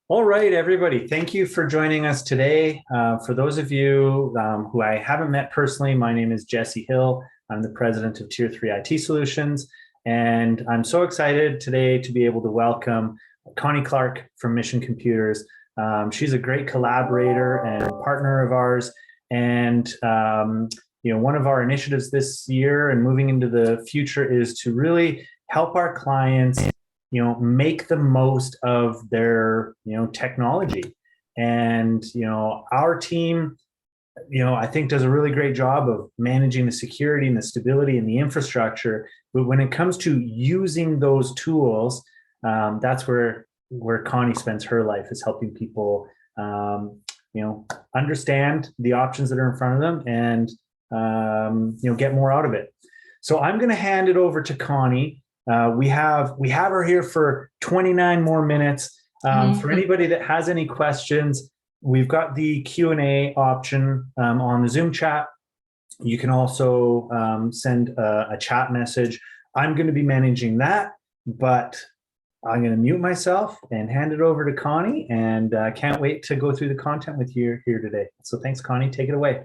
All right, everybody. Thank you for joining us today. For those of you who I haven't met personally, my name is Jesse Hill. I'm the president of Tier 3 IT Solutions. And I'm so excited today to be able to welcome Connie Clark from Mission Computers. She's a great collaborator and partner of ours. And one of our initiatives this year and moving into the future is to really help our clients make the most of their technology. And our team I think does a really great job of managing the security and the stability and the infrastructure. But when it comes to using those tools, that's where Connie spends her life, is helping people understand the options that are in front of them and get more out of it. So I'm going to hand it over to Connie. We have her here for 29 more minutes. For anybody that has any questions, we've got the Q&A option on the Zoom chat. You can also send a chat message. I'm going to be managing that, but I'm going to mute myself and hand it over to Connie, and can't wait to go through the content with you here today. So thanks, Connie. Take it away.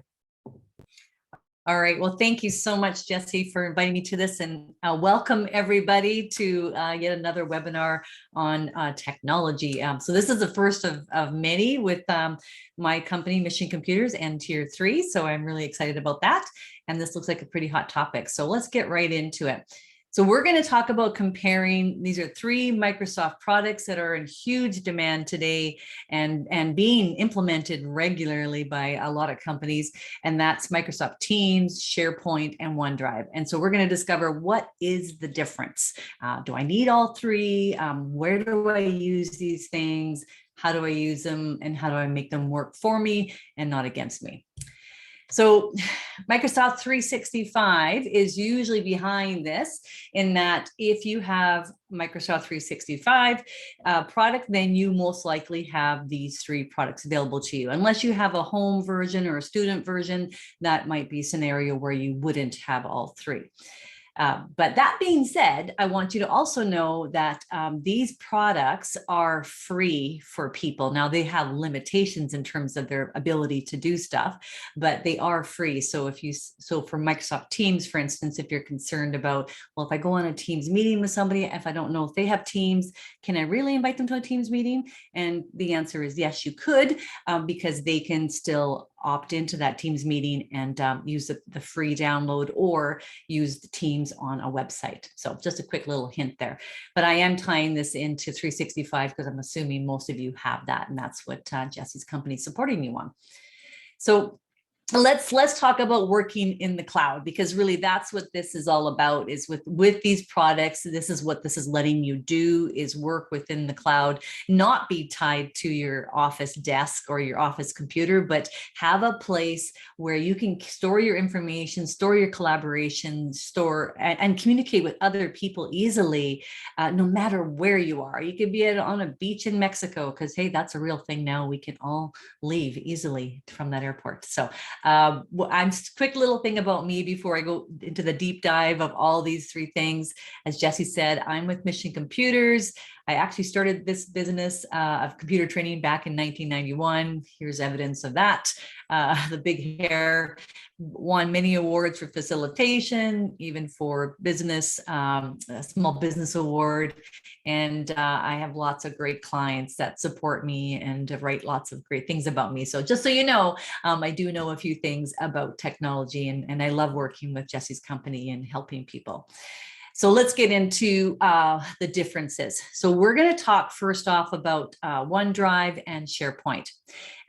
All right. Well, thank you so much, Jesse, for inviting me to this, and welcome everybody to yet another webinar on technology. So this is the first of many with my company, Mission Computers, and Tier 3. So I'm really excited about that. And this looks like a pretty hot topic. So let's get right into it. So we're going to talk about comparing. These are 3 Microsoft products that are in huge demand today and being implemented regularly by a lot of companies. And that's Microsoft Teams, SharePoint, and OneDrive. And so we're going to discover, what is the difference? Do I need all 3? Where do I use these things? How do I use them? And how do I make them work for me and not against me? So Microsoft 365 is usually behind this, in that if you have Microsoft 365 product, then you most likely have these 3 products available to you. Unless you have a home version or a student version, that might be a scenario where you wouldn't have all 3. But that being said, I want you to also know that these products are free for people. Now, they have limitations in terms of their ability to do stuff, but they are free. So for Microsoft Teams, for instance, if you're concerned about, well, if I go on a Teams meeting with somebody, if I don't know if they have Teams, can I really invite them to a Teams meeting? And the answer is yes, you could, because they can still opt into that Teams meeting and use the free download, or use the Teams on a website. So just a quick little hint there. But I am tying this into 365 because I'm assuming most of you have that, and that's what Jesse's company is supporting you on. So let's talk about working in the cloud, because really that's what this is all about. Is with these products, this is what this is letting you do, is work within the cloud, not be tied to your office desk or your office computer, but have a place where you can store your information, store your collaboration, store and communicate with other people easily, no matter where you are. You could be on a beach in Mexico, because hey, that's a real thing now. We can all leave easily from that airport. So I'm quick little thing about me before I go into the deep dive of all these 3 things. As Jesse said, I'm with Mission Computers. I actually started this business of computer training back in 1991. Here's evidence of that. The big hair, won many awards for facilitation, even for business, a small business award. And I have lots of great clients that support me and write lots of great things about me. So just so you know, I do know a few things about technology, and I love working with Jesse's company and helping people. So let's get into the differences. So we're going to talk first off about OneDrive and SharePoint.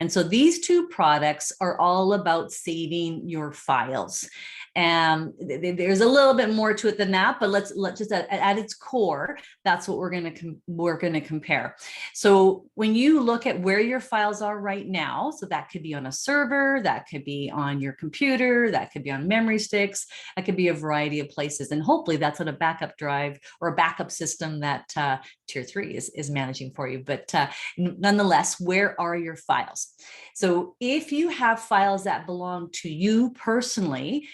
And so these 2 products are all about saving your files. And there's a little bit more to it than that, but let's just at its core, that's what we're going to compare. So when you look at where your files are right now, so that could be on a server, that could be on your computer, that could be on memory sticks, that could be a variety of places, and hopefully that's on a backup drive or a backup system that Tier 3 is managing for you. But nonetheless, where are your files? So if you have files that belong to you personally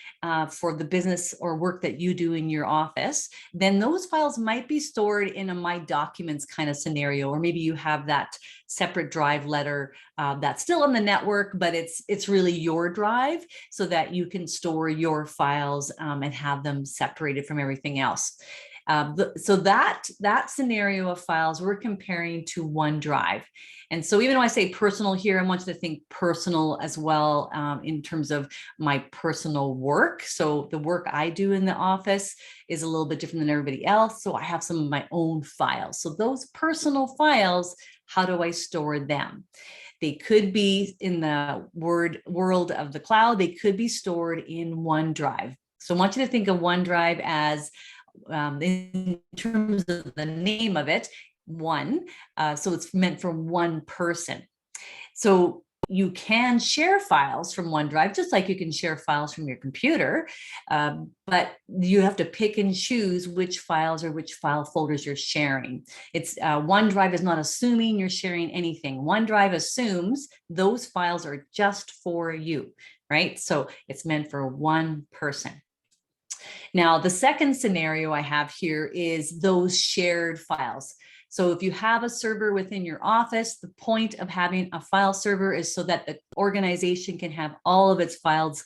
for the business or work that you do in your office, then those files might be stored in a My Documents kind of scenario, or maybe you have that separate drive letter that's still on the network, but it's really your drive, so that you can store your files and have them separated from everything else. So that scenario of files we're comparing to OneDrive. And so even though I say personal here, I want you to think personal as well in terms of my personal work. So the work I do in the office is a little bit different than everybody else. So I have some of my own files. So those personal files, how do I store them? They could be in the world of the cloud. They could be stored in OneDrive. So I want you to think of OneDrive as, in terms of the name of it, one. So it's meant for one person. So you can share files from OneDrive, just like you can share files from your computer, but you have to pick and choose which files or which file folders you're sharing. It's OneDrive is not assuming you're sharing anything. OneDrive assumes those files are just for you, right? So it's meant for one person. Now, the second scenario I have here is those shared files. So if you have a server within your office, the point of having a file server is so that the organization can have all of its files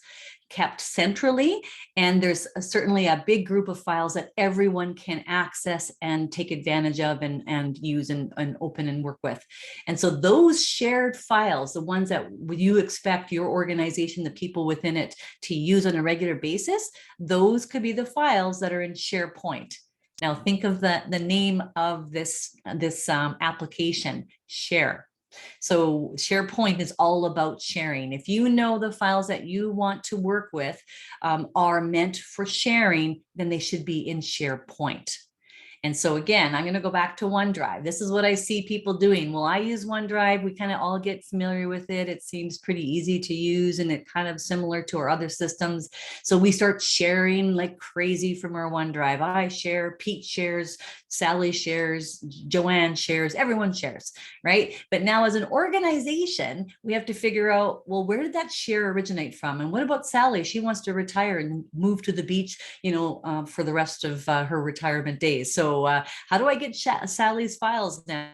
kept centrally. And there's certainly a big group of files that everyone can access and take advantage of and use and open and work with. And so those shared files, the ones that you expect your organization, the people within it, to use on a regular basis, those could be the files that are in SharePoint. Now think of the name of this application, Share. So SharePoint is all about sharing. If you know the files that you want to work with are meant for sharing, then they should be in SharePoint. And so again, I'm going to go back to OneDrive. This is what I see people doing. Well, I use OneDrive. We kind of all get familiar with it. It seems pretty easy to use and it kind of similar to our other systems. So we start sharing like crazy from our OneDrive. I share, Pete shares, Sally shares, Joanne shares, everyone shares, right? But now as an organization, we have to figure out, well, where did that share originate from? And what about Sally? She wants to retire and move to the beach, for the rest of her retirement days. So how do I get Sally's files now?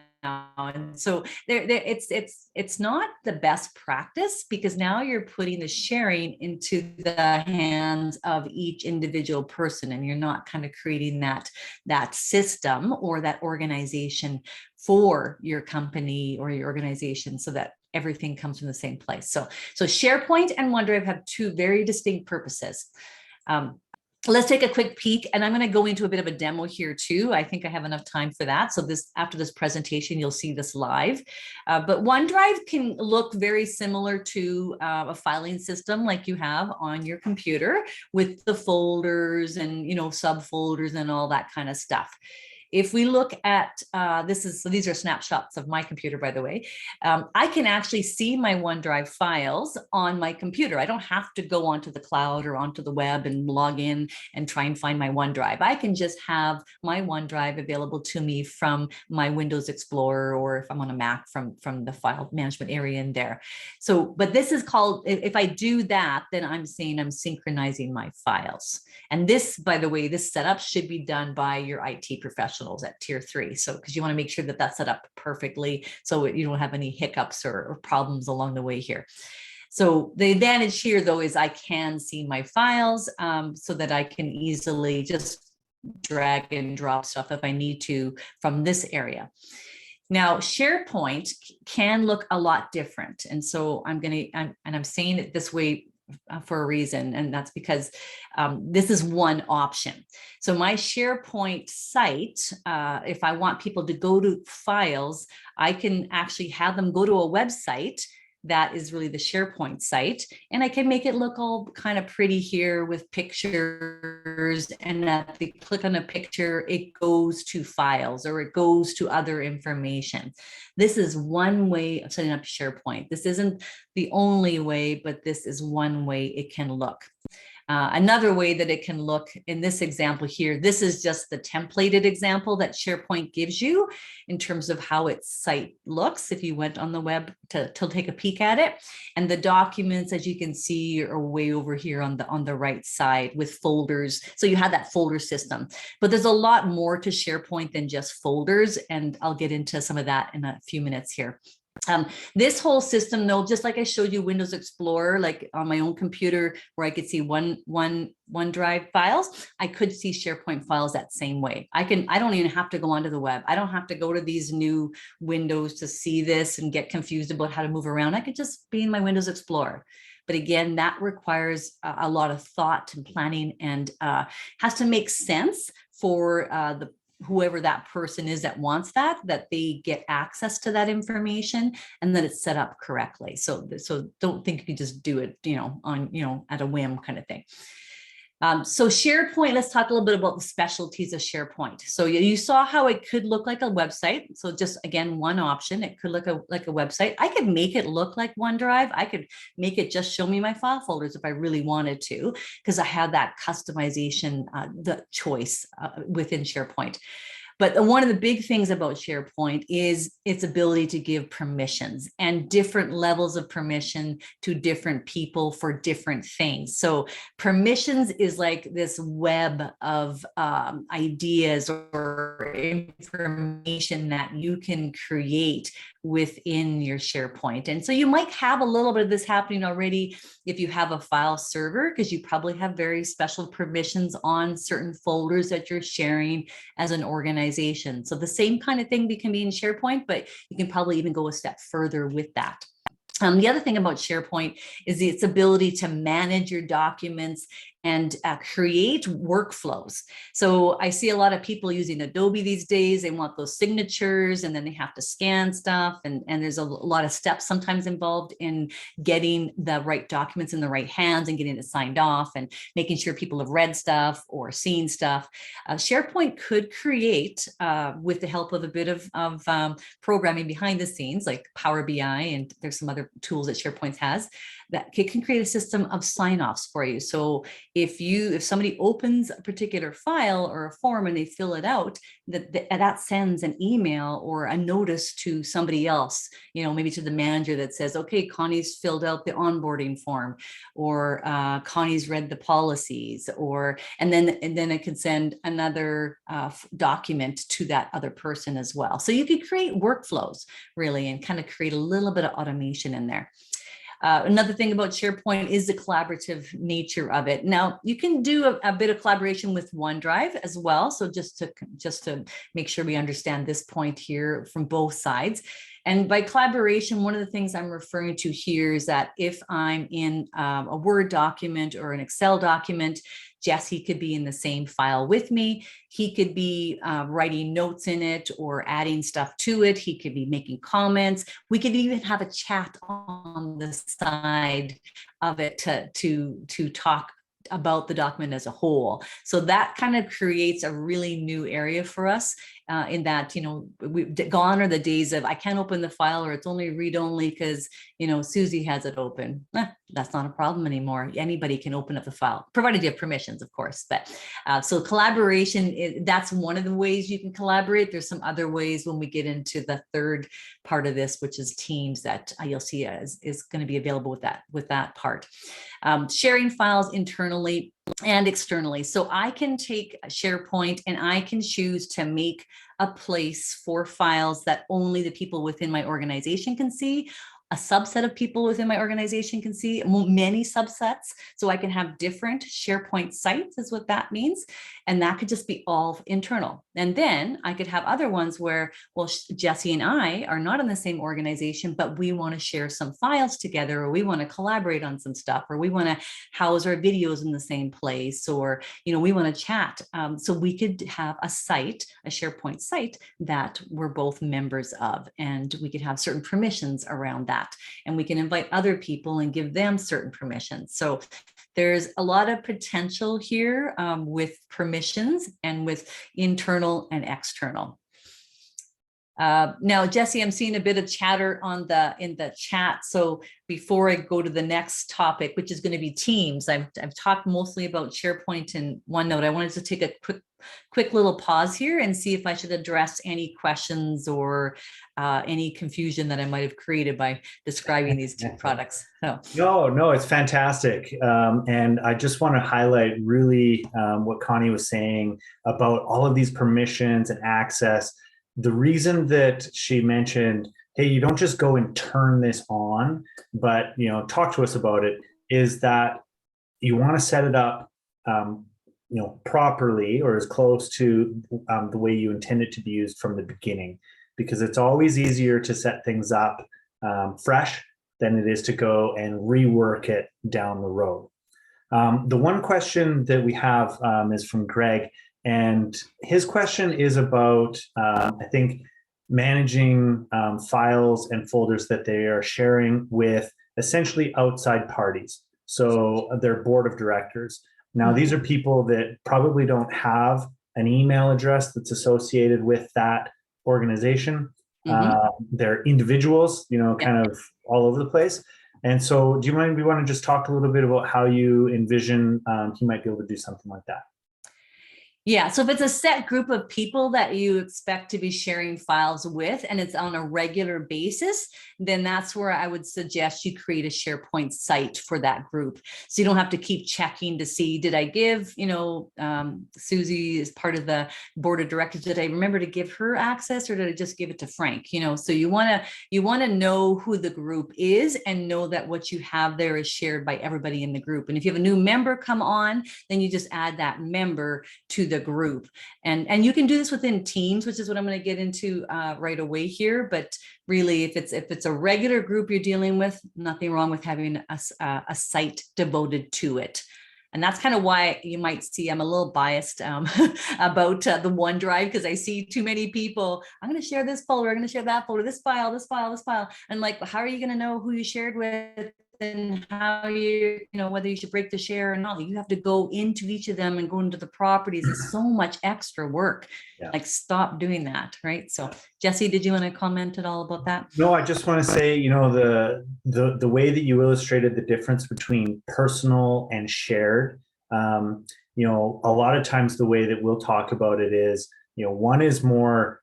And so it's not the best practice, because now you're putting the sharing into the hands of each individual person, and you're not kind of creating that system or that organization for your company or your organization so that everything comes from the same place. So SharePoint and OneDrive have two very distinct purposes. Let's take a quick peek, and I'm going to go into a bit of a demo here too. I think I have enough time for that. So after this presentation, you'll see this live. But OneDrive can look very similar to a filing system like you have on your computer with the folders and subfolders and all that kind of stuff. If we look at these are snapshots of my computer, by the way. I can actually see my OneDrive files on my computer. I don't have to go onto the cloud or onto the web and log in and try and find my OneDrive. I can just have my OneDrive available to me from my Windows Explorer, or if I'm on a Mac from the file management area in there. So, but this is called, if I do that, then I'm saying I'm synchronizing my files. And this, by the way, this setup should be done by your IT professionals at Tier 3. So, because you want to make sure that that's set up perfectly so you don't have any hiccups or problems along the way here. So the advantage here, though, is I can see my files so that I can easily just drag and drop stuff if I need to from this area. Now, SharePoint can look a lot different. And so I'm saying it this way for a reason, and that's because this is one option. So my SharePoint site, if I want people to go to files, I can actually have them go to a website that is really the SharePoint site, and I can make it look all kind of pretty here with pictures, and if they click on a picture, it goes to files or it goes to other information. This is one way of setting up SharePoint. This isn't the only way, but this is one way it can look. Another way that it can look in this example here, this is just the templated example that SharePoint gives you in terms of how its site looks if you went on the web to take a peek at it. And the documents, as you can see, are way over here on the right side with folders. So you have that folder system, but there's a lot more to SharePoint than just folders. And I'll get into some of that in a few minutes here. This whole system, though, just like I showed you Windows Explorer, like on my own computer where I could see OneDrive files, I could see SharePoint files that same way. I don't even have to go onto the web. I don't have to go to these new windows to see this and get confused about how to move around. I could just be in my Windows Explorer. But again, that requires a lot of thought and planning, and has to make sense for whoever that person is that wants that they get access to that information and that it's set up correctly. So don't think you can just do it, at a whim kind of thing. So SharePoint, let's talk a little bit about the specialties of SharePoint. So you saw how it could look like a website. So just again, one option, it could look like a website. I could make it look like OneDrive. I could make it just show me my file folders if I really wanted to, because I have that customization, the choice within SharePoint. But one of the big things about SharePoint is its ability to give permissions and different levels of permission to different people for different things. So permissions is like this web of ideas or information that you can create within your SharePoint. And so you might have a little bit of this happening already if you have a file server, because you probably have very special permissions on certain folders that you're sharing as an organization. So the same kind of thing can be in SharePoint, but you can probably even go a step further with that. The other thing about SharePoint is its ability to manage your documents and create workflows. So I see a lot of people using Adobe these days. They want those signatures, and then they have to scan stuff. And there's a lot of steps sometimes involved in getting the right documents in the right hands and getting it signed off and making sure people have read stuff or seen stuff. SharePoint could create, with the help of a bit of programming behind the scenes, like Power BI, and there's some other tools that SharePoint has, that it can create a system of sign-offs for you. So if somebody opens a particular file or a form and they fill it out, that sends an email or a notice to somebody else, maybe to the manager that says, okay, Connie's filled out the onboarding form, or Connie's read the policies, and then it can send another document to that other person as well. So you could create workflows really and kind of create a little bit of automation in there. Another thing about SharePoint is the collaborative nature of it. Now, you can do a bit of collaboration with OneDrive as well. So just to make sure we understand this point here from both sides. And by collaboration, one of the things I'm referring to here is that if I'm in a Word document or an Excel document, Jesse could be in the same file with me. He could be writing notes in it or adding stuff to it. He could be making comments. We could even have a chat on the side of it to talk about the document as a whole. So that kind of creates a really new area for us, in that, gone are the days of I can't open the file, or it's only read only because, Susie has it open. That's not a problem anymore. Anybody can open up the file, provided you have permissions, of course. But so collaboration, that's one of the ways you can collaborate. There's some other ways when we get into the third part of this, which is Teams, that you'll see is going to be available with that part. Sharing files internally and externally. So I can take SharePoint and I can choose to make a place for files that only the people within my organization can see, a subset of people within my organization can see, many subsets. So I can have different SharePoint sites is what that means. And that could just be all internal. And then I could have other ones where, well, Jesse and I are not in the same organization, but we want to share some files together, or we want to collaborate on some stuff, or we want to house our videos in the same place, or, we want to chat. So we could have a site, a SharePoint site that we're both members of, and we could have certain permissions around that. And we can invite other people and give them certain permissions. So there's a lot of potential here with permissions and with internal and external. Now, Jesse, I'm seeing a bit of chatter in the chat. So before I go to the next topic, which is going to be Teams, I've talked mostly about SharePoint and OneNote. I wanted to take a quick little pause here and see if I should address any questions or any confusion that I might have created by describing these two products. So. No, it's fantastic. And I just want to highlight really what Connie was saying about all of these permissions and access. The reason that she mentioned, hey, you don't just go and turn this on, but talk to us about it, is that you want to set it up properly, or as close to the way you intend it to be used from the beginning, because it's always easier to set things up fresh than it is to go and rework it down the road. The one question that we have is from Greg, and his question is about, I think, managing files and folders that they are sharing with essentially outside parties. So their board of directors. Now, these are people that probably don't have an email address that's associated with that organization. They're individuals, kind of all over the place. And so do you mind, we want to just talk a little bit about how you envision he might be able to do something like that? Yeah, so if it's a set group of people that you expect to be sharing files with, and it's on a regular basis, then that's where I would suggest you create a SharePoint site for that group. So you don't have to keep checking to see, did I give, Susie is part of the board of directors, did I remember to give her access, or did I just give it to Frank? So you want to know who the group is and know that what you have there is shared by everybody in the group. And if you have a new member come on, then you just add that member to the group. And you can do this within Teams, which is what I'm going to get into right away here. But really, if it's a regular group you're dealing with, nothing wrong with having a site devoted to it. And that's kind of why you might see I'm a little biased about the OneDrive, because I see too many people. I'm going to share this folder, I'm going to share that folder, this file, this file, this file. And like, how are you going to know who you shared with? And how whether you should break the share or not? You have to go into each of them and go into the properties. It's so much extra work. Yeah. Like, stop doing that, right? So, Jesse, did you want to comment at all about that? No, I just want to say, the way that you illustrated the difference between personal and shared. A lot of times the way that we'll talk about it is, one is more,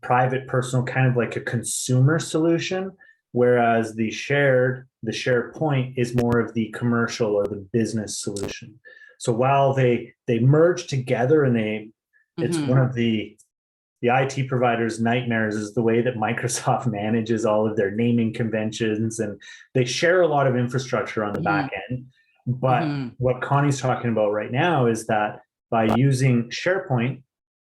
private, personal, kind of like a consumer solution. Whereas the SharePoint is more of the commercial or the business solution. So while they merge together, and it's one of the IT providers' nightmares is the way that Microsoft manages all of their naming conventions, and they share a lot of infrastructure on the back end. But what Connie's talking about right now is that by using SharePoint,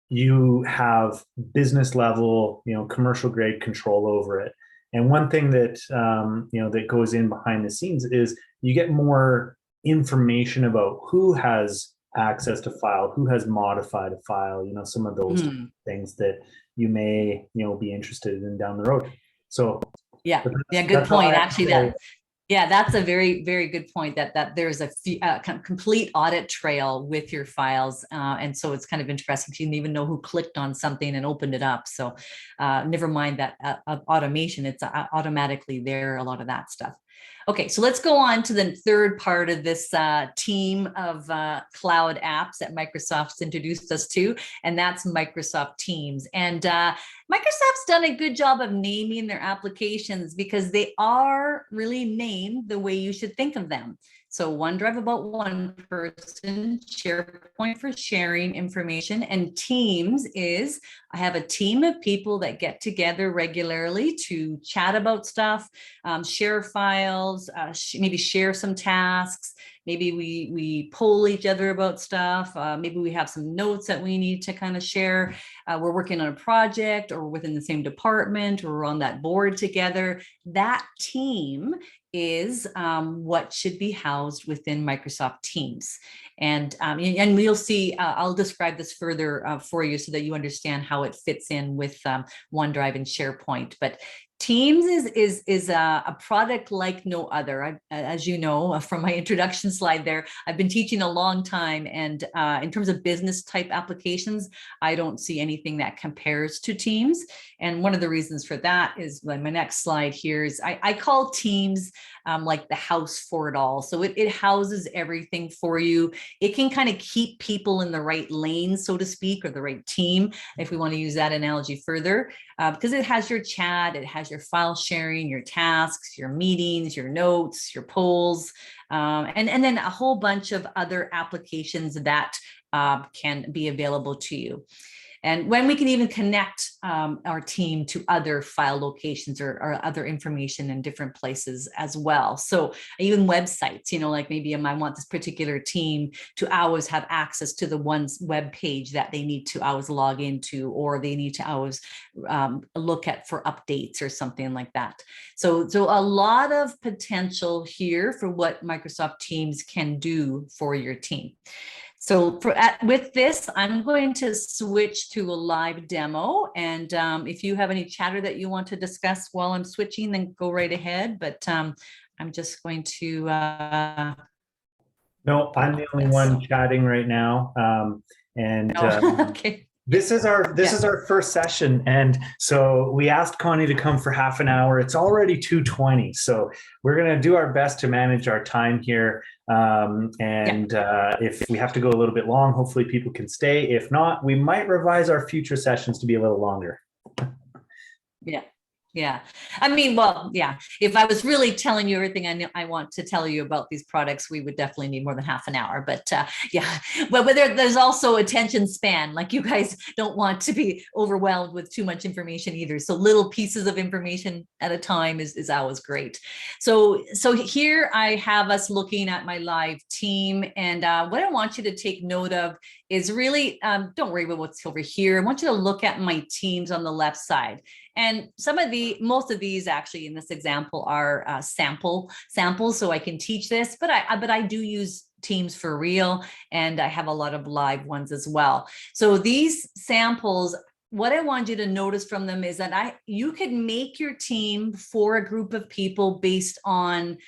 you have business level, commercial grade control over it. And one thing that that goes in behind the scenes is you get more information about who has access to file, who has modified a file, some of those things that you may be interested in down the road. So good point. Actually, that's a very, very good point, that there's a complete audit trail with your files. And so it's kind of interesting. You didn't even know who clicked on something and opened it up. So never mind that automation, it's automatically there, a lot of that stuff. Okay, so let's go on to the third part of this team of cloud apps that Microsoft's introduced us to, and that's Microsoft Teams. And Microsoft's done a good job of naming their applications, because they are really named the way you should think of them. So OneDrive about one person, SharePoint for sharing information, and Teams is, I have a team of people that get together regularly to chat about stuff, share files, maybe share some tasks. Maybe we poll each other about stuff. Maybe we have some notes that we need to kind of share. We're working on a project, or within the same department, or we're on that board together. That team is what should be housed within Microsoft Teams. And we'll see, I'll describe this further for you so that you understand how it fits in with OneDrive and SharePoint. But Teams is a product like no other. As you know from my introduction slide there, I've been teaching a long time, and in terms of business type applications, I don't see anything that compares to Teams. And one of the reasons for that is my next slide here is I call Teams like the house for it all. So it houses everything for you. It can kind of keep people in the right lane, so to speak, or the right team, if we want to use that analogy further, because it has your chat, it has your file sharing, your tasks, your meetings, your notes, your polls, and then a whole bunch of other applications that can be available to you. And when we can even connect our team to other file locations or other information in different places as well. So even websites, like maybe I want this particular team to always have access to the one's web page that they need to always log into, or they need to always look at for updates or something like that. So a lot of potential here for what Microsoft Teams can do for your team. So with this, I'm going to switch to a live demo. And if you have any chatter that you want to discuss while I'm switching, then go right ahead. But I'm just going to. No, I'm the only one chatting right now. Okay. This is our first session, and so we asked Connie to come for half an hour. It's already 2:20, so we're going to do our best to manage our time here. If we have to go a little bit long, hopefully people can stay. If not, we might revise our future sessions to be a little longer. Yeah. Yeah. I mean, well, yeah, if I was really telling you everything I want to tell you about these products, we would definitely need more than half an hour. But yeah, but there's also attention span. Like, you guys don't want to be overwhelmed with too much information either. So little pieces of information at a time is always great. So here I have us looking at my live team. And what I want you to take note of is really, don't worry about what's over here. I want you to look at my teams on the left side. And most of these actually in this example are samples, so I can teach this, but I do use Teams for real, and I have a lot of live ones as well. So these samples, what I want you to notice from them is that you could make your team for a group of people based on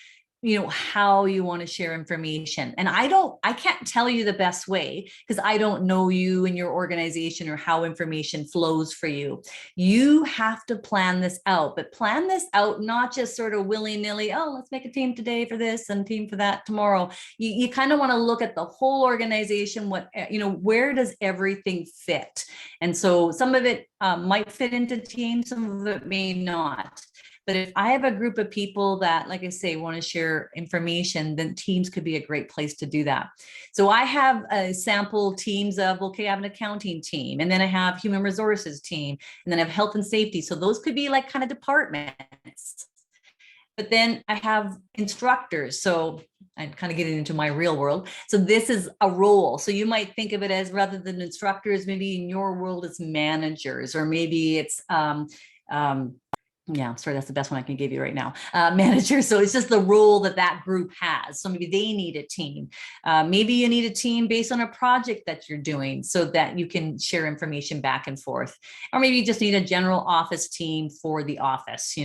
how you want to share information. And I can't tell you the best way, because I don't know you and your organization or how information flows for you. You have to plan this out, but plan this out not just sort of willy-nilly, oh, let's make a team today for this and team for that tomorrow. You kind of want to look at the whole organization, where does everything fit? And so some of it might fit into Teams, some of it may not. But if I have a group of people that, like I say, want to share information, then Teams could be a great place to do that. So I have a sample teams of, okay, I have an accounting team, and then I have human resources team, and then I have health and safety. So those could be like kind of departments. But then I have instructors. So I'm kind of getting into my real world. So this is a role. So you might think of it as, rather than instructors, maybe in your world it's managers, or maybe it's yeah, sorry, that's the best one I can give you right now. Manager. So it's just the role that group has. So maybe they need a team. Maybe you need a team based on a project that you're doing, so that you can share information back and forth. Or maybe you just need a general office team for the office,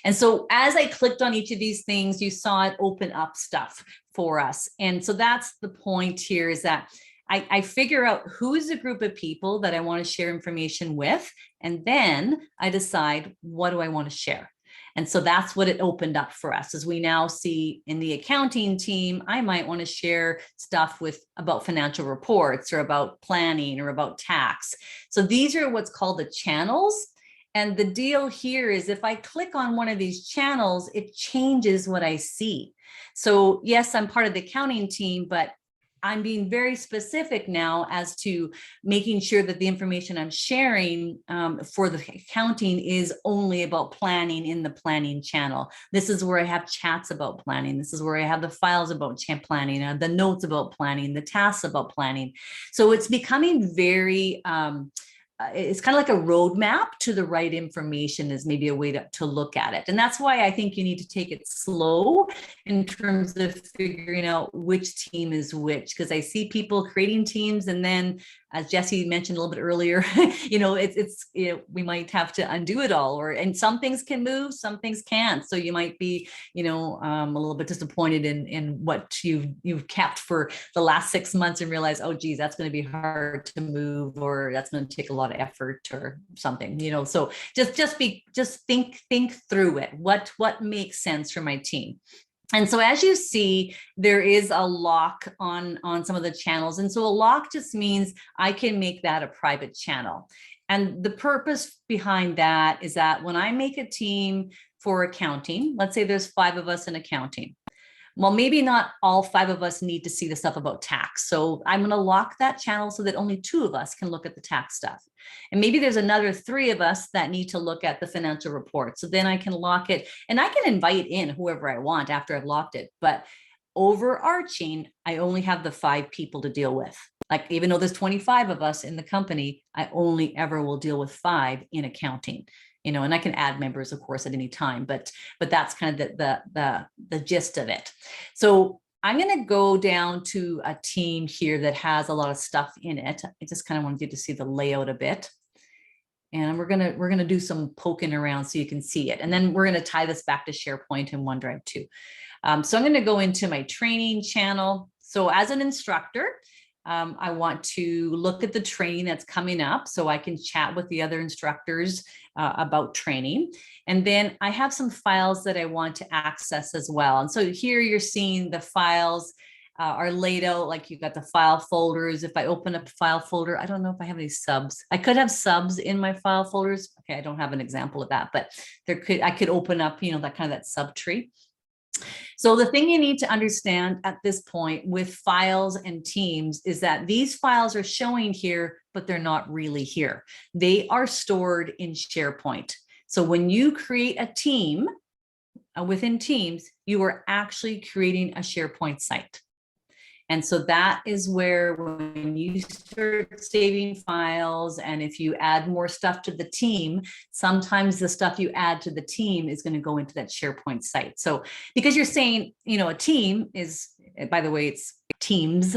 And so as I clicked on each of these things, you saw it open up stuff for us. And so that's the point here, is that I figure out who is the group of people that I want to share information with, and then I decide, what do I want to share? And so that's what it opened up for us. As we now see in the accounting team, I might want to share stuff about financial reports, or about planning, or about tax. So these are what's called the channels. And the deal here is, if I click on one of these channels, it changes what I see. So yes, I'm part of the accounting team, but I'm being very specific now as to making sure that the information I'm sharing for the accounting is only about planning in the planning channel. This is where I have chats about planning. This is where I have the files about planning, the notes about planning, the tasks about planning. So it's becoming very, it's kind of like a roadmap to the right information, is maybe a way to look at it. And that's why I think you need to take it slow in terms of figuring out which team is which, because I see people creating teams and then as Jesse mentioned a little bit earlier, we might have to undo it all, and some things can move, some things can't. So you might be, a little bit disappointed in what you've kept for the last 6 months and realize, oh, geez, that's going to be hard to move, or that's going to take a lot of effort or something, so just think through it. What makes sense for my team? And so as you see, there is a lock on some of the channels. And so a lock just means I can make that a private channel. And the purpose behind that is that when I make a team for accounting, let's say there's 5 of us in accounting. Well, maybe not all 5 of us need to see the stuff about tax. So I'm going to lock that channel so that only 2 of us can look at the tax stuff. And maybe there's another 3 of us that need to look at the financial report. So then I can lock it, and I can invite in whoever I want after I've locked it. But overarching, I only have the 5 people to deal with. Like, even though there's 25 of us in the company, I only ever will deal with 5 in accounting. And I can add members, of course, at any time, but that's kind of the gist of it. So I'm going to go down to a team here that has a lot of stuff in it. I just kind of wanted you to see the layout a bit. And we're going to do some poking around so you can see it. And then we're going to tie this back to SharePoint and OneDrive too. So I'm going to go into my training channel. So as an instructor, I want to look at the training that's coming up so I can chat with the other instructors about training. And then I have some files that I want to access as well. And so here you're seeing the files are laid out, like you've got the file folders. If I open up a file folder, I don't know if I have any subs. I could have subs in my file folders. Okay, I don't have an example of that, but I could open up, that kind of that sub tree. So the thing you need to understand at this point with files and teams is that these files are showing here, but they're not really here. They are stored in SharePoint. So when you create a team within Teams, you are actually creating a SharePoint site. And so that is where when you start saving files, and if you add more stuff to the team, sometimes the stuff you add to the team is going to go into that SharePoint site. So because you're saying, a team is, by the way, it's teams,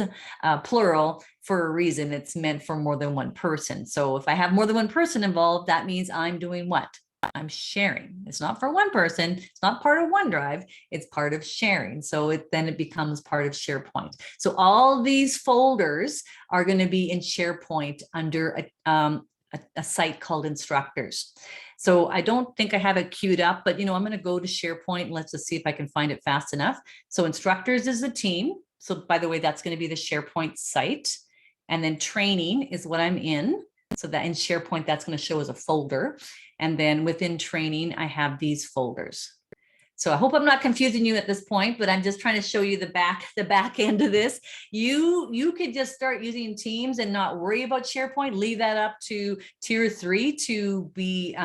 plural, for a reason. It's meant for more than one person. So if I have more than one person involved, that means I'm doing what? I'm sharing. It's not for one person. It's not part of OneDrive. It's part of sharing. So then it becomes part of SharePoint. So all these folders are going to be in SharePoint under a site called Instructors. So I don't think I have it queued up, but I'm going to go to SharePoint and let's just see if I can find it fast enough. So Instructors is the team. So by the way, that's going to be the SharePoint site. And then training is what I'm in. So that in SharePoint, that's going to show as a folder. And then within training, I have these folders. So I hope I'm not confusing you at this point, but I'm just trying to show you the back end of this. You could just start using Teams and not worry about SharePoint. Leave that up to tier 3 to be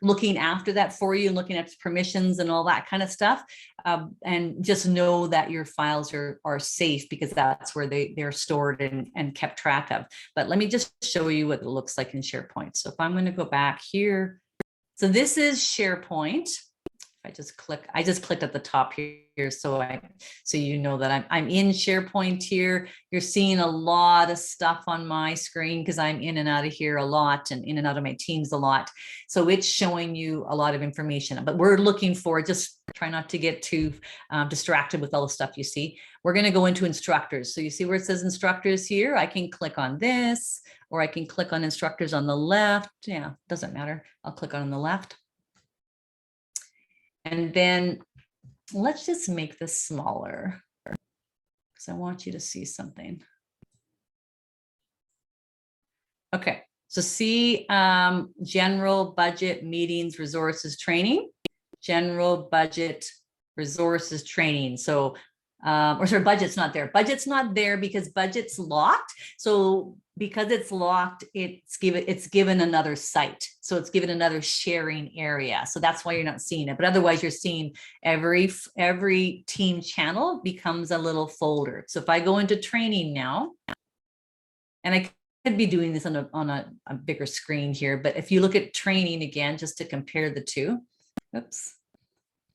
looking after that for you and looking at permissions and all that kind of stuff. And just know that your files are safe because that's where they're stored and kept track of. But let me just show you what it looks like in SharePoint. So if I'm going to go back here, so this is SharePoint. I just clicked at the top here so you know that I'm in SharePoint here. You're seeing a lot of stuff on my screen because I'm in and out of here a lot and in and out of my Teams a lot. So it's showing you a lot of information, but we're looking for, just try not to get too distracted with all the stuff you see. We're going to go into Instructors. So you see where it says Instructors here. I can click on this, or I can click on Instructors on the left. Yeah, doesn't matter. I'll click on the left. And then let's just make this smaller because I want you to see something. Okay, so see general budget meetings, resources, training, general budget resources training. So, or sorry, budget's not there. Budget's not there because budget's locked. So because it's locked, it's given another site. So it's given another sharing area. So that's why you're not seeing it. But otherwise you're seeing every team channel becomes a little folder. So if I go into training now, and I could be doing this on a bigger screen here, but if you look at training again, just to compare the two, oops.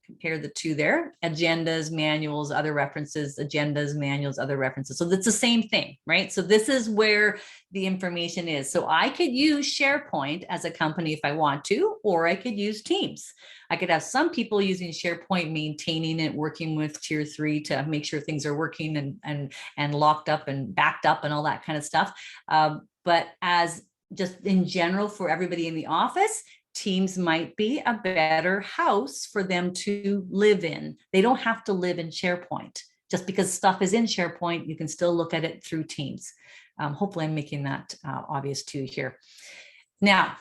compare the two there, agendas, manuals, other references, agendas, manuals, other references. So that's the same thing, right? So this is where the information is. So I could use SharePoint as a company if I want to, or I could use Teams. I could have some people using SharePoint, maintaining it, working with tier 3 to make sure things are working and locked up and backed up and all that kind of stuff. But as just in general for everybody in the office, Teams might be a better house for them to live in. They don't have to live in SharePoint. Just because stuff is in SharePoint, you can still look at it through Teams. Hopefully I'm making that obvious to you here. Now,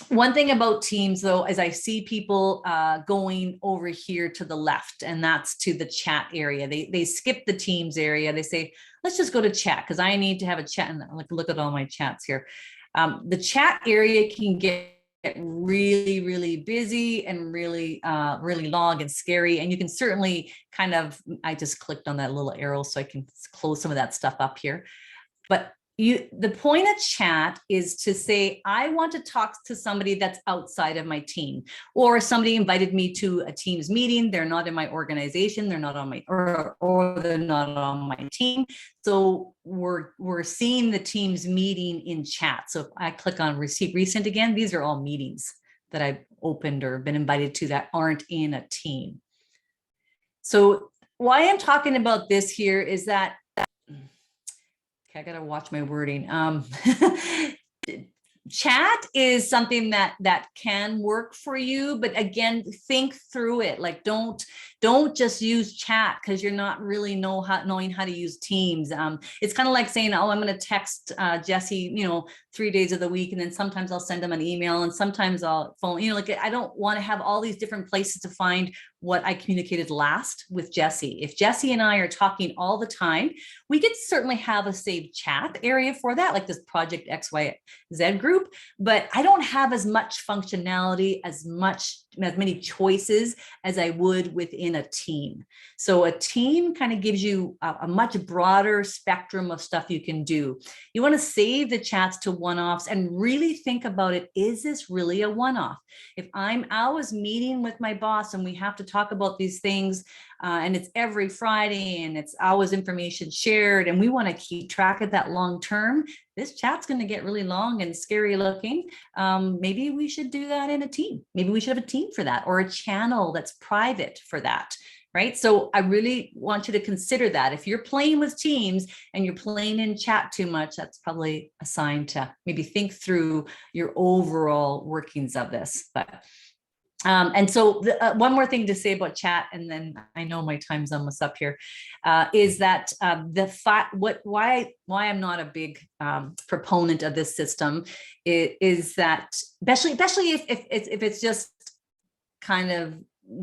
one thing about Teams, though, is I see people going over here to the left, and that's to the chat area. They skip the Teams area. They say, let's just go to chat because I need to have a chat. And look at all my chats here. The chat area can get really, really busy and really, really long and scary. And you can certainly kind of, I just clicked on that little arrow so I can close some of that stuff up here. But the point of chat is to say, I want to talk to somebody that's outside of my team, or somebody invited me to a Teams meeting. They're not in my organization. They're not on my, or they're not on my team. So we're seeing the Teams meeting in chat. So if I click on recent again, these are all meetings that I've opened or been invited to that aren't in a team. So why I'm talking about this here is that, I gotta watch my wording. Chat is something that can work for you, but again, think through it. Like, don't just use chat because you're not really knowing how to use Teams. It's kind of like saying, oh, I'm going to text Jesse, 3 days of the week, and then sometimes I'll send them an email, and sometimes I'll phone. Like, I don't want to have all these different places to find what I communicated last with Jesse. If Jesse and I are talking all the time, we could certainly have a saved chat area for that, like this Project XYZ group, but I don't have as much functionality, as many choices as I would within a team. So a team kind of gives you a much broader spectrum of stuff you can do. You want to save the chats to one-offs and really think about it. Is this really a one-off? If I'm always meeting with my boss and we have to talk about these things, and it's every Friday and it's always information shared, and we want to keep track of that long term, this chat's going to get really long and scary looking. Maybe we should do that in a team. Maybe we should have a team for that, or a channel that's private for that. Right. So I really want you to consider that. If you're playing with Teams and you're playing in chat too much, that's probably a sign to maybe think through your overall workings of this. But and so one more thing to say about chat, and then I know my time's almost up here, is that why I'm not a big proponent of this system is that, especially if it's just kind of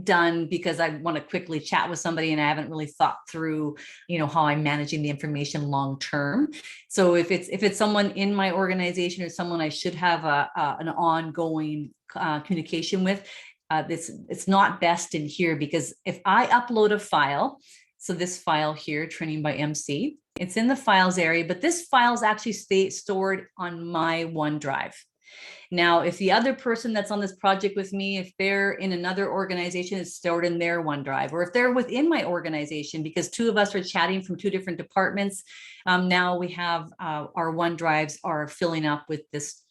done because I want to quickly chat with somebody and I haven't really thought through, how I'm managing the information long term. So if it's someone in my organization or someone I should have an ongoing communication with, it's not best in here, because if I upload a file, so this file here, training by MC, it's in the files area, but this file is actually stored on my OneDrive. Now, if the other person that's on this project with me, if they're in another organization, it's stored in their OneDrive, or if they're within my organization, because two of us are chatting from two different departments, now we have our OneDrives are filling up with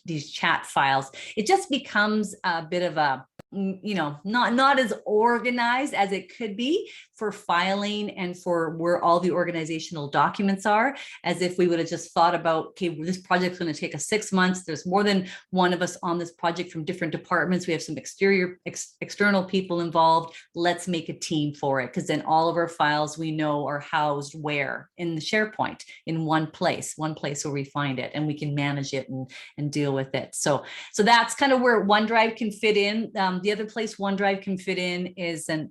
these chat files. It just becomes a bit of a, not as organized as it could be for filing and for where all the organizational documents are, as if we would have just thought about, okay, this project's going to take us 6 months. There's more than one of us on this project from different departments. We have some external people involved. Let's make a team for it, because then all of our files we know are housed where? In the SharePoint, in one place where we find it, and we can manage it and deal with it. So that's kind of where OneDrive can fit in. The other place OneDrive can fit in is, and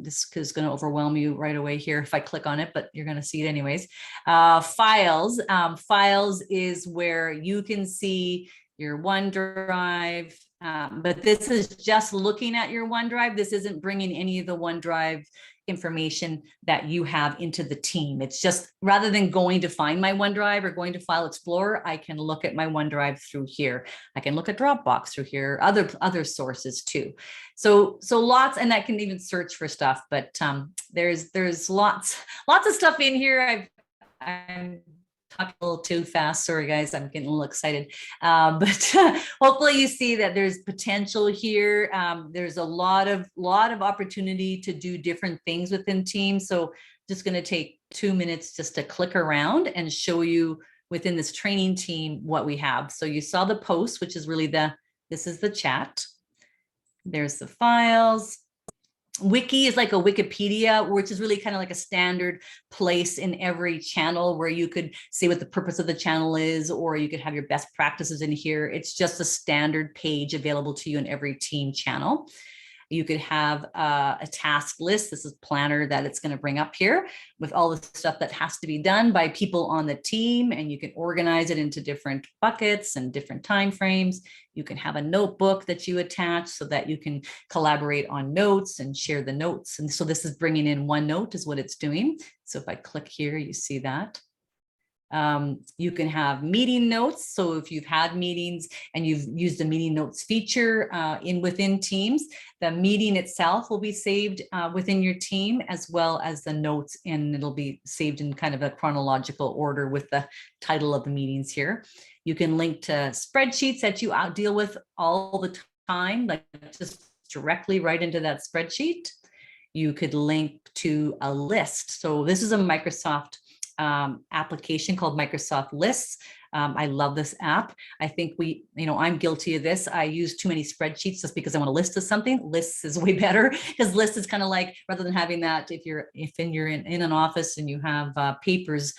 this is going to overwhelm you right away here if I click on it, but you're going to see it anyways. Files. Files is where you can see your OneDrive, But this is just looking at your OneDrive. This isn't bringing any of the OneDrive information that you have into the team. It's just, rather than going to find my OneDrive or going to File Explorer, I can look at my OneDrive through here. I can look at Dropbox through here, other sources too. So lots, and I can even search for stuff, but there's lots of stuff in here. I'm talking a little too fast. Sorry, guys, I'm getting a little excited. But hopefully you see that there's potential here. There's a lot of opportunity to do different things within Teams. So just going to take 2 minutes just to click around and show you within this training team what we have. So you saw the post, which is really this is the chat. There's the files. Wiki is like a Wikipedia, which is really kind of like a standard place in every channel where you could say what the purpose of the channel is, or you could have your best practices in here. It's just a standard page available to you in every team channel. You could have a task list. This is planner that it's going to bring up here with all the stuff that has to be done by people on the team, and you can organize it into different buckets and different time frames. You can have a notebook that you attach so that you can collaborate on notes and share the notes. And so this is bringing in OneNote is what it's doing. So if I click here, you see that. You can have meeting notes. So if you've had meetings and you've used the meeting notes feature within Teams, the meeting itself will be saved within your team, as well as the notes, and it'll be saved in kind of a chronological order with the title of the meetings here. You can link to spreadsheets that you deal with all the time, like just directly right into that spreadsheet. You could link to a list. So this is a Microsoft application called Microsoft Lists. I love this app. I think I'm guilty of this. I use too many spreadsheets just because I want a list of something. Lists is way better, because lists is kind of like, rather than having that, if you're in an office and you have papers,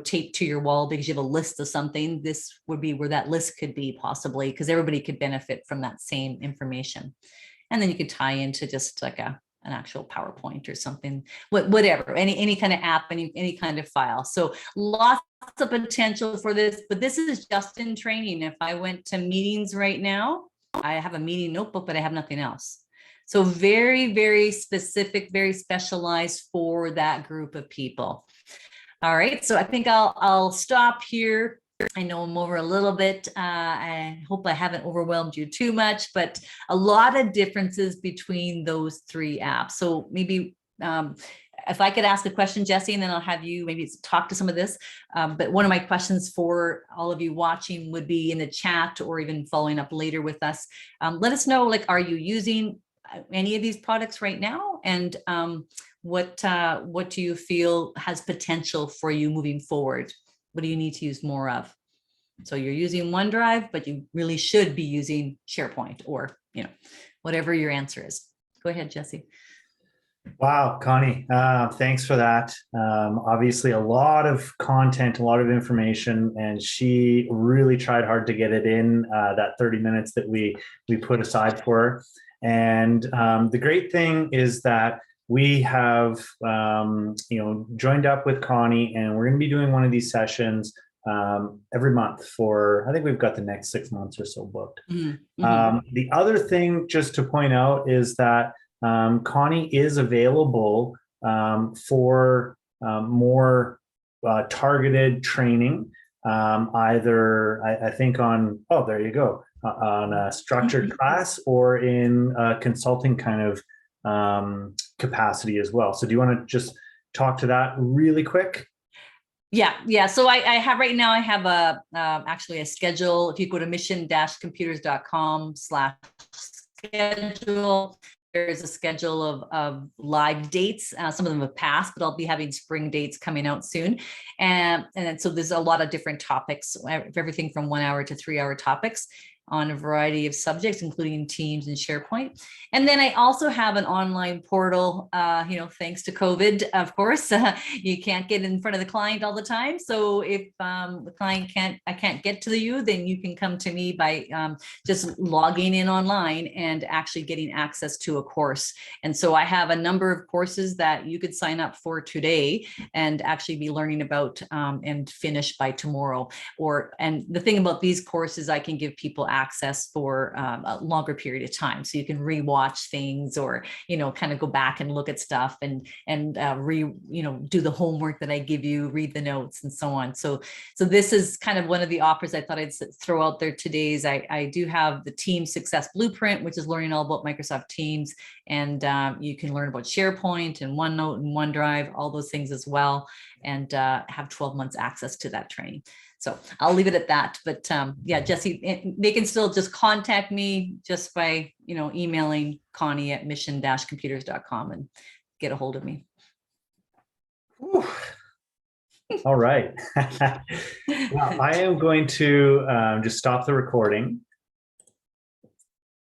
taped to your wall because you have a list of something, this would be where that list could be possibly, because everybody could benefit from that same information. And then you could tie into just like an actual PowerPoint or something, whatever, any kind of app, any kind of file. So lots of potential for this, but this is just in training. If I went to meetings right now, I have a meeting notebook, but I have nothing else. So very, very specific, very specialized for that group of people. All right, so I think I'll stop here. I know I'm over a little bit. I hope I haven't overwhelmed you too much, but a lot of differences between those three apps. So maybe if I could ask a question, Jesse, and then I'll have you maybe talk to some of this. But one of my questions for all of you watching would be in the chat, or even following up later with us. Let us know, like, are you using any of these products right now? And what do you feel has potential for you moving forward? What do you need to use more of? So you're using OneDrive, but you really should be using SharePoint, or whatever your answer is. Go ahead, Jesse. Wow, Connie, thanks for that. Obviously, a lot of content, a lot of information, and she really tried hard to get it in that 30 minutes that we put aside for her. And the great thing is that we have joined up with Connie, and we're going to be doing one of these sessions every month for, I think we've got the next 6 months or so booked. Mm-hmm. The other thing just to point out is that Connie is available for more targeted training, either I think on, oh, there you go, on a structured class, or in a consulting kind of capacity as well. So do you want to just talk to that really quick? Yeah. So I have right now, I have actually a schedule. If you go to mission-computers.com/schedule, there's a schedule of live dates. Some of them have passed, but I'll be having spring dates coming out soon. And then, so there's a lot of different topics, everything from 1 hour to 3 hour topics on a variety of subjects, including Teams and SharePoint. And then I also have an online portal, thanks to COVID, of course, you can't get in front of the client all the time. So if the client I can't get to you, then you can come to me by just logging in online and actually getting access to a course. And so I have a number of courses that you could sign up for today and actually be learning about and finish by tomorrow. And the thing about these courses, I can give people access for a longer period of time. So you can rewatch things, or, kind of go back and look at stuff, and do the homework that I give you, read the notes and so on. So this is kind of one of the offers I thought I'd throw out there today. Is I do have the Team Success Blueprint, which is learning all about Microsoft Teams. And you can learn about SharePoint and OneNote and OneDrive, all those things as well, and have 12 months access to that training. So I'll leave it at that. But yeah, Jesse, they can still just contact me just by, emailing Connie at mission-computers.com and get a hold of me. Whew. All right. Well, I am going to just stop the recording.